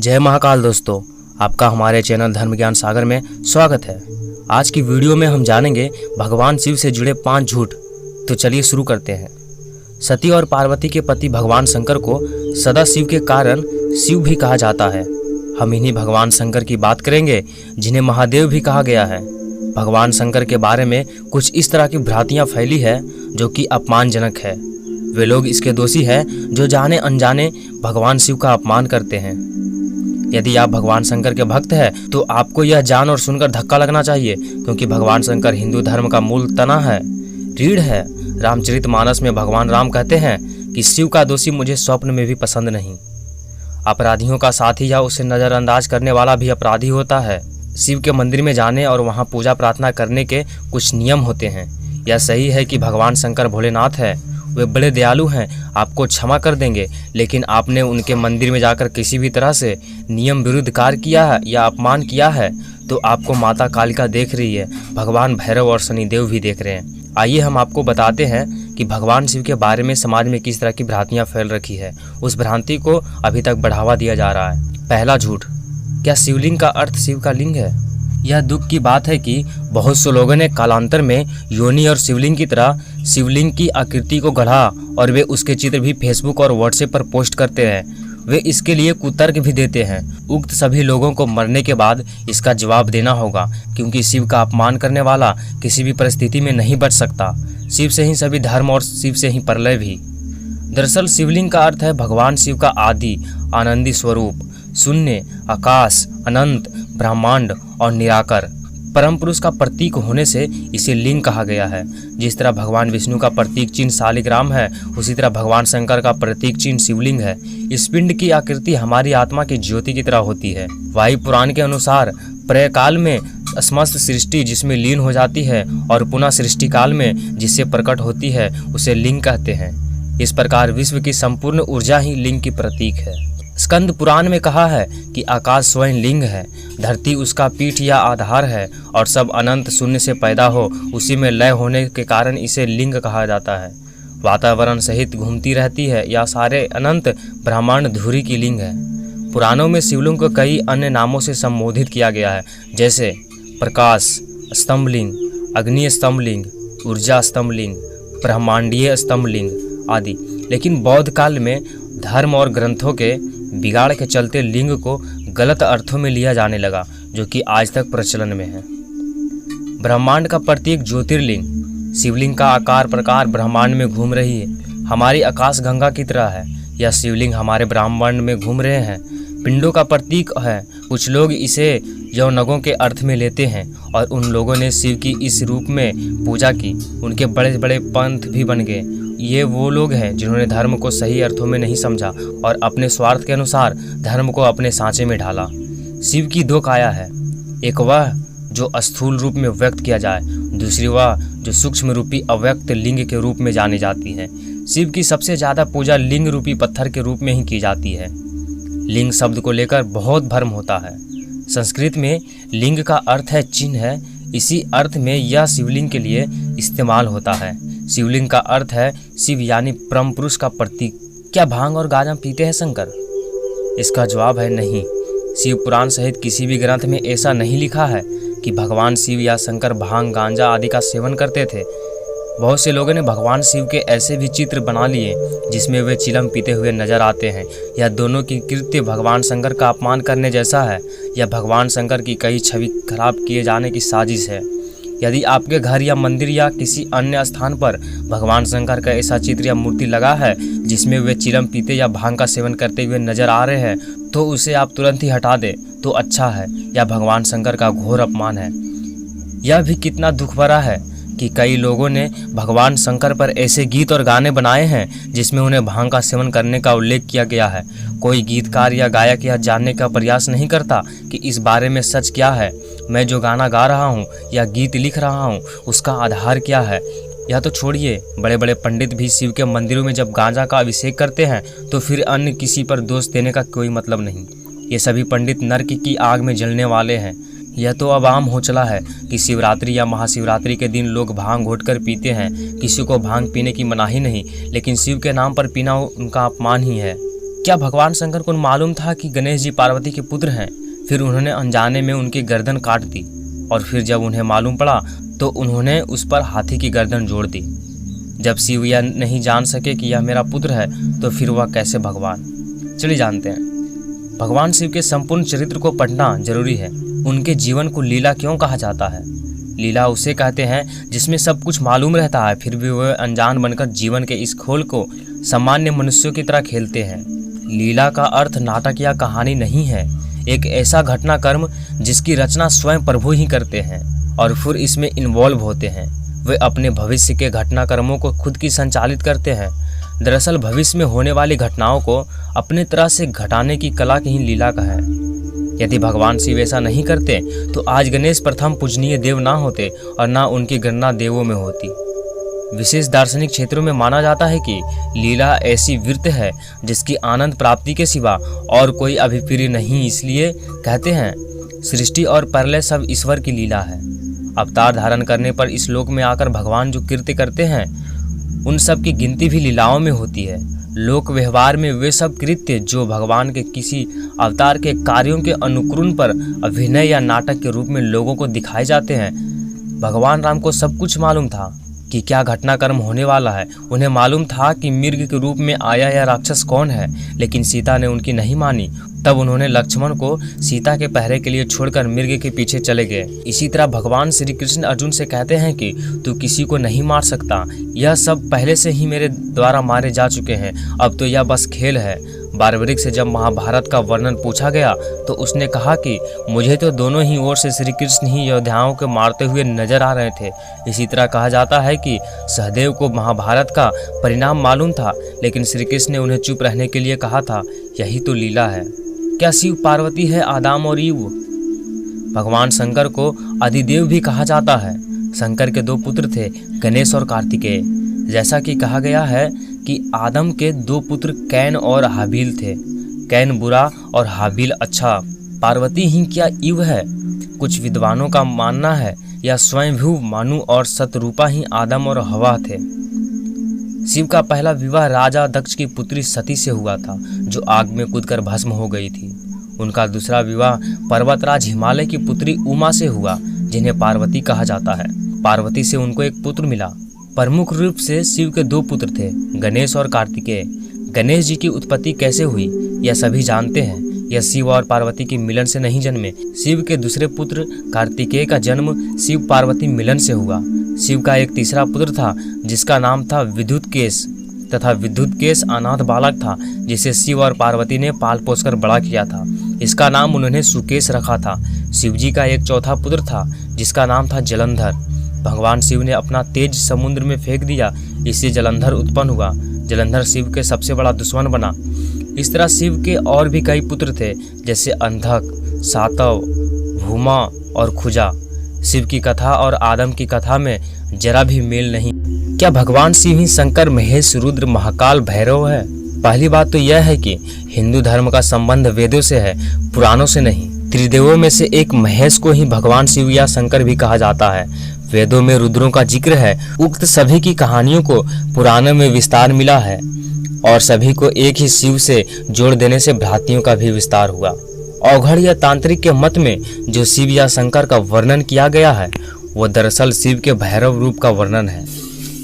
जय महाकाल दोस्तों, आपका हमारे चैनल धर्म ज्ञान सागर में स्वागत है। आज की वीडियो में हम जानेंगे भगवान शिव से जुड़े 5 झूठ। तो चलिए शुरू करते हैं। सती और पार्वती के पति भगवान शंकर को सदा शिव के कारण शिव भी कहा जाता है। हम इन्हीं भगवान शंकर की बात करेंगे जिन्हें महादेव भी कहा गया है। भगवान शंकर के बारे में कुछ इस तरह की भ्रांतियां फैली है जो कि अपमानजनक है। वे लोग इसके दोषी हैं जो जाने अनजाने भगवान शिव का अपमान करते हैं। यदि आप भगवान शंकर के भक्त हैं तो आपको यह जान और सुनकर धक्का लगना चाहिए, क्योंकि भगवान शंकर हिंदू धर्म का मूल तना है, रीढ़ है। रामचरितमानस में भगवान राम कहते हैं कि शिव का दोषी मुझे स्वप्न में भी पसंद नहीं। अपराधियों का साथी या उसे नजरअंदाज करने वाला भी अपराधी होता है। शिव के मंदिर में जाने और वहां पूजा प्रार्थना करने के कुछ नियम होते हैं। यह सही है कि भगवान शंकर भोलेनाथ है, वे बड़े दयालु हैं, आपको क्षमा कर देंगे। लेकिन आपने उनके मंदिर में जाकर किसी भी तरह से नियम विरुद्ध कार्य किया है या अपमान किया है तो आपको माता कालिका देख रही है, भगवान भैरव और शनिदेव भी देख रहे हैं। आइए हम आपको बताते हैं कि भगवान शिव के बारे में समाज में किस तरह की भ्रांतियां फैल रखी है। उस भ्रांति को अभी तक बढ़ावा दिया जा रहा है। पहला झूठ, क्या शिवलिंग का अर्थ शिव का लिंग है? यह दुख की बात है कि बहुत से लोगों ने कालांतर में योनि और शिवलिंग की तरह शिवलिंग की आकृति को गढ़ा और वे उसके चित्र भी फेसबुक और व्हाट्सएप पर पोस्ट करते हैं। वे इसके लिए कुतर्क भी देते हैं। उक्त सभी लोगों को मरने के बाद इसका जवाब देना होगा, क्योंकि शिव का अपमान करने वाला किसी भी परिस्थिति में नहीं बच सकता। शिव से ही सभी धर्म और शिव से ही प्रलय भी। दरअसल शिवलिंग का अर्थ है भगवान शिव का आदि आनंदी स्वरूप, शून्य, आकाश, अनंत, ब्रह्मांड और निराकर परम पुरुष का प्रतीक होने से इसे लिंग कहा गया है। जिस तरह भगवान विष्णु का प्रतीक चिन्ह शालिग्राम है, उसी तरह भगवान शंकर का प्रतीक चिन्ह शिवलिंग है। इस पिंड की आकृति हमारी आत्मा की ज्योति की तरह होती है। वायु पुराण के अनुसार प्रलय काल में समस्त सृष्टि जिसमें लीन हो जाती है और पुनः सृष्टि काल में जिससे प्रकट होती है उसे लिंग कहते हैं। इस प्रकार विश्व की संपूर्ण ऊर्जा ही लिंग की प्रतीक है। स्कंद पुराण में कहा है कि आकाश स्वयं लिंग है, धरती उसका पीठ या आधार है और सब अनंत शून्य से पैदा हो उसी में लय होने के कारण इसे लिंग कहा जाता है। वातावरण सहित घूमती रहती है या सारे अनंत ब्रह्मांड धुरी की लिंग है। पुराणों में शिवलिंग को कई अन्य नामों से संबोधित किया गया है, जैसे प्रकाश स्तंभलिंग, अग्नि स्तंभलिंग, ऊर्जा स्तंभलिंग, ब्रह्मांडीय स्तंभलिंग आदि। लेकिन बौद्ध काल में धर्म और ग्रंथों के बिगाड़ के चलते लिंग को गलत अर्थों में लिया जाने लगा, जो कि आज तक प्रचलन में है। ब्रह्मांड का प्रतीक ज्योतिर्लिंग, शिवलिंग का आकार प्रकार ब्रह्मांड में घूम रही है, हमारी आकाश गंगा की तरह है। यह शिवलिंग हमारे ब्रह्मांड में घूम रहे हैं, पिंडों का प्रतीक है। कुछ लोग इसे यौनकों के अर्थ में लेते हैं और उन लोगों ने शिव की इस रूप में पूजा की, उनके बड़े बड़े पंथ भी बन गए। ये वो लोग हैं जिन्होंने धर्म को सही अर्थों में नहीं समझा और अपने स्वार्थ के अनुसार धर्म को अपने सांचे में ढाला। शिव की 2 काया है, एक वह जो स्थूल रूप में व्यक्त किया जाए, दूसरी वह जो सूक्ष्म रूपी अव्यक्त लिंग के रूप में जानी जाती है। शिव की सबसे ज्यादा पूजा लिंग रूपी पत्थर के रूप में ही की जाती है। लिंग शब्द को लेकर बहुत भ्रम होता है। संस्कृत में लिंग का अर्थ है चिन्ह है, इसी अर्थ में यह शिवलिंग के लिए इस्तेमाल होता है। शिवलिंग का अर्थ है शिव यानी परम पुरुष का प्रतीक। क्या भांग और गांजा पीते हैं शंकर? इसका जवाब है नहीं। शिव पुराण सहित किसी भी ग्रंथ में ऐसा नहीं लिखा है कि भगवान शिव या शंकर भांग गांजा आदि का सेवन करते थे। बहुत से लोगों ने भगवान शिव के ऐसे भी चित्र बना लिए जिसमें वे चिलम पीते हुए नजर आते हैं। यह दोनों की कृत्य भगवान शंकर का अपमान करने जैसा है। यह भगवान शंकर की कई छवि खराब किए जाने की साजिश है। यदि आपके घर या मंदिर या किसी अन्य स्थान पर भगवान शंकर का ऐसा चित्र या मूर्ति लगा है जिसमें वे चिलम पीते या भांग का सेवन करते हुए नजर आ रहे हैं, तो उसे आप तुरंत ही हटा दें तो अच्छा है। यह भगवान शंकर का घोर अपमान है। यह भी कितना दुख भरा है कि कई लोगों ने भगवान शंकर पर ऐसे गीत और गाने बनाए हैं जिसमें उन्हें भांग का सेवन करने का उल्लेख किया गया है। कोई गीतकार या गायक यह जानने का प्रयास नहीं करता कि इस बारे में सच क्या है। मैं जो गाना गा रहा हूँ या गीत लिख रहा हूँ उसका आधार क्या है। यह तो छोड़िए, बड़े बड़े पंडित भी शिव के मंदिरों में जब गांजा का अभिषेक करते हैं तो फिर अन्य किसी पर दोष देने का कोई मतलब नहीं। ये सभी पंडित नरक की आग में जलने वाले हैं। यह तो अब आम हो चला है कि शिवरात्रि या महाशिवरात्रि के दिन लोग भांग घोटकर पीते हैं। किसी को भांग पीने की मनाही नहीं, लेकिन शिव के नाम पर पीना उनका अपमान ही है। क्या भगवान शंकर को मालूम था कि गणेश जी पार्वती के पुत्र हैं? फिर उन्होंने अनजाने में उनकी गर्दन काट दी और फिर जब उन्हें मालूम पड़ा तो उन्होंने उस पर हाथी की गर्दन जोड़ दी। जब शिव यह नहीं जान सके कि यह मेरा पुत्र है तो फिर वह कैसे भगवान? चलिए जानते हैं। भगवान शिव के संपूर्ण चरित्र को पढ़ना जरूरी है। उनके जीवन को लीला क्यों कहा जाता है? लीला उसे कहते हैं जिसमें सब कुछ मालूम रहता है फिर भी वह अनजान बनकर जीवन के इस खोल को सामान्य मनुष्यों की तरह खेलते हैं। लीला का अर्थ नाटक या कहानी नहीं है, एक ऐसा घटनाक्रम जिसकी रचना स्वयं प्रभु ही करते हैं और फिर इसमें इन्वॉल्व होते हैं। वे अपने भविष्य के घटनाक्रमों को खुद की संचालित करते हैं। दरअसल भविष्य में होने वाली घटनाओं को अपने तरह से घटाने की कला की ही लीला का है। यदि भगवान शिव ऐसा नहीं करते तो आज गणेश प्रथम पूजनीय देव ना होते और ना उनकी गणना देवों में होती। विशेष दार्शनिक क्षेत्रों में माना जाता है कि लीला ऐसी वृत्ति है जिसकी आनंद प्राप्ति के सिवा और कोई अभिप्राय नहीं। इसलिए कहते हैं सृष्टि और प्रलय सब ईश्वर की लीला है। अवतार धारण करने पर इस लोक में आकर भगवान जो कृत्य करते हैं उन सब की गिनती भी लीलाओं में होती है। लोक व्यवहार में वे सब कृत्य जो भगवान के किसी अवतार के कार्यों के अनुकरण पर अभिनय या नाटक के रूप में लोगों को दिखाए जाते हैं। भगवान राम को सब कुछ मालूम था कि क्या घटनाक्रम होने वाला है। उन्हें मालूम था कि मृग के रूप में आया या राक्षस कौन है, लेकिन सीता ने उनकी नहीं मानी। तब उन्होंने लक्ष्मण को सीता के पहरे के लिए छोड़कर मृग के पीछे चले गए। इसी तरह भगवान श्री कृष्ण अर्जुन से कहते हैं कि तू किसी को नहीं मार सकता, यह सब पहले से ही मेरे द्वारा मारे जा चुके हैं, अब तो यह बस खेल है। बारबरिक से जब महाभारत का वर्णन पूछा गया तो उसने कहा कि मुझे तो दोनों ही ओर से श्री कृष्ण ही योद्धाओं को मारते हुए नजर आ रहे थे। इसी तरह कहा जाता है कि सहदेव को महाभारत का परिणाम मालूम था, लेकिन श्री कृष्ण ने उन्हें चुप रहने के लिए कहा था। यही तो लीला है। क्या शिव पार्वती है आदाम और ईव? भगवान शंकर को आदिदेव भी कहा जाता है। शंकर के दो पुत्र थे, गणेश और कार्तिकेय। जैसा कि कहा गया है कि आदम के दो पुत्र कैन और हाबिल थे। कैन बुरा और हाबिल अच्छा। पार्वती ही क्या ईव है? कुछ विद्वानों का मानना है या स्वयंभू मानु और सतरूपा ही आदम और हवा थे। शिव का पहला विवाह राजा दक्ष की पुत्री सती से हुआ था, जो आग में कूदकर भस्म हो गई थी। उनका दूसरा विवाह पर्वतराज हिमालय की पुत्री उमा से हुआ, जिन्हें पार्वती कहा जाता है। पार्वती से उनको एक पुत्र मिला। प्रमुख रूप से शिव के दो पुत्र थे, गणेश और कार्तिकेय। गणेश जी की उत्पत्ति कैसे हुई यह सभी जानते हैं। यह शिव और पार्वती के मिलन से नहीं जन्मे। शिव के दूसरे पुत्र कार्तिकेय का जन्म शिव पार्वती मिलन से हुआ। शिव का एक तीसरा पुत्र था जिसका नाम था विद्युतकेश, तथा विद्युतकेश अनाथ बालक था जिसे शिव और पार्वती ने पाल पोसकर बड़ा किया था। इसका नाम उन्होंने सुकेश रखा था। शिव जी का एक चौथा पुत्र था जिसका नाम था जलंधर। भगवान शिव ने अपना तेज समुद्र में फेंक दिया, इससे जलंधर उत्पन्न हुआ। जलंधर शिव के सबसे बड़ा दुश्मन बना। इस तरह शिव के और भी कई पुत्र थे, जैसे अंधक, सातव, भूमा और खुजा। शिव की कथा और आदम की कथा में जरा भी मेल नहीं। क्या भगवान शिव ही शंकर, महेश, रुद्र, महाकाल, भैरव है? पहली बात तो यह है कि हिंदू धर्म का संबंध वेदों से है, पुराणों से नहीं। त्रिदेवों में से एक महेश को ही भगवान शिव या शंकर भी कहा जाता है। वेदों में रुद्रों का जिक्र है। उक्त सभी की कहानियों को पुराणों में विस्तार मिला है और सभी को एक ही शिव से जोड़ देने से भ्रांतियों का भी विस्तार हुआ। औघड़ या तांत्रिक के मत में जो शिव या शंकर का वर्णन किया गया है वो दरअसल शिव के भैरव रूप का वर्णन है।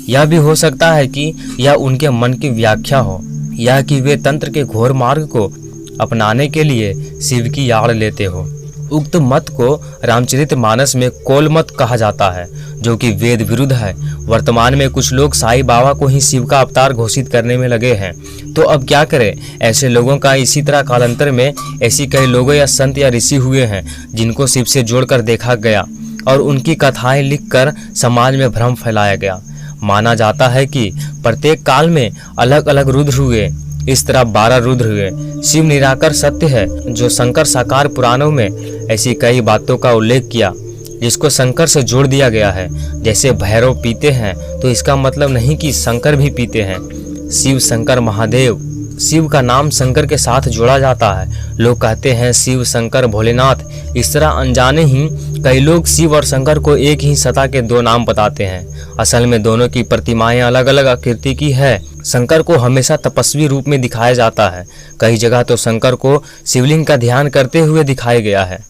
यह भी हो सकता है कि यह उनके मन की व्याख्या हो, या कि वे तंत्र के घोर मार्ग को अपनाने के लिए शिव की आड़ लेते हो। उक्त मत को रामचरितमानस में कोल मत कहा जाता है, जो कि वेद विरुद्ध है। वर्तमान में कुछ लोग साईं बाबा को ही शिव का अवतार घोषित करने में लगे हैं। तो अब क्या करें? ऐसे लोगों का इसी तरह कालांतर में ऐसी कई लोग या संत या ऋषि हुए हैं जिनको शिव से जोड़कर देखा गया और उनकी कथाएं लिखकर समाज में भ्रम फैलाया गया। माना जाता है कि प्रत्येक काल में अलग अलग रुद्र हुए। इस तरह 12 रुद्र हुए। शिव निराकार सत्य है, जो शंकर साकार पुराणों में ऐसी कई बातों का उल्लेख किया जिसको शंकर से जोड़ दिया गया है। जैसे भैरव पीते हैं तो इसका मतलब नहीं कि शंकर भी पीते हैं। शिव, शंकर, महादेव शिव का नाम शंकर के साथ जोड़ा जाता है। लोग कहते हैं शिव शंकर भोलेनाथ। इस तरह अनजाने ही कई लोग शिव और शंकर को एक ही सत्ता के दो नाम बताते हैं। असल में दोनों की प्रतिमाएं अलग अलग आकृति की है। शंकर को हमेशा तपस्वी रूप में दिखाया जाता है। कई जगह तो शंकर को शिवलिंग का ध्यान करते हुए दिखाया गया है।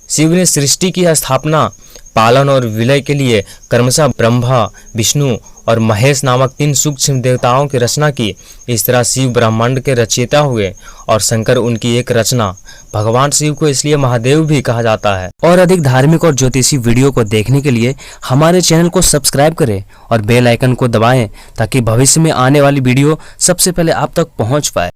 शिव ने सृष्टि की स्थापना, पालन और विलय के लिए क्रमशः ब्रह्मा, विष्णु और महेश नामक 3 सूक्ष्म देवताओं की रचना की। इस तरह शिव ब्रह्मांड के रचयिता हुए और शंकर उनकी एक रचना। भगवान शिव को इसलिए महादेव भी कहा जाता है। और अधिक धार्मिक और ज्योतिषी वीडियो को देखने के लिए हमारे चैनल को सब्सक्राइब करें और बेल आइकन को दबाएं ताकि भविष्य में आने वाली वीडियो सबसे पहले आप तक पहुंच पाए।